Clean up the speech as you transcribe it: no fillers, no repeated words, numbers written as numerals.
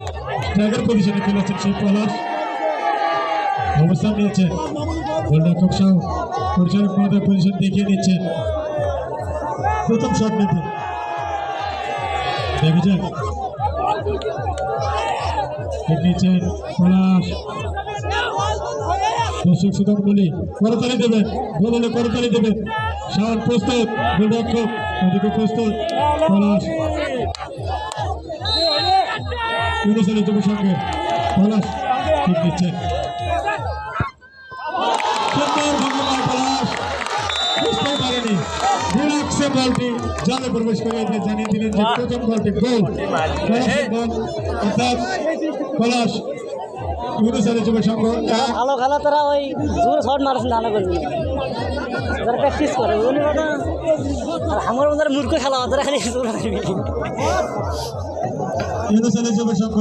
striker পজিশনে খেলেছেন সেই পলাশ অবস্থান নিয়েছে গোলরক্ষক সহ পরিচালক মহোদয় পজিশন দেখিয়ে নিচ্ছে প্রথম শট নিতে দেখে যাক নিচ্ছেন পলাশ দর্শক সুদাম বলি করতালি দেবেন গোল হলে করতালি দেবেন শাওন প্রস্তুত গোলরক্ষক ওদিকে প্রস্তুত পলাশ ইউনিসেলের যুব সঙ্গে পলাশ ঠিক নিচ্ছেন পলাশ বুঝতেই পারেনি রিল্যাক্সে বলটি জালে প্রবেশ করে জানিয়ে দিলেন যে প্রথম বলটি গোল অর্থাৎ পলাশ ইউনিসেলের যুব সংঘ ভালো খেলা তারা ওই জোর শট মারছে না করবি তারা প্র্যাকটিস করে আর আমার মূর্খ খেলা তারা খালি জোর মারবি ইউনিসেলের যুব সংঘ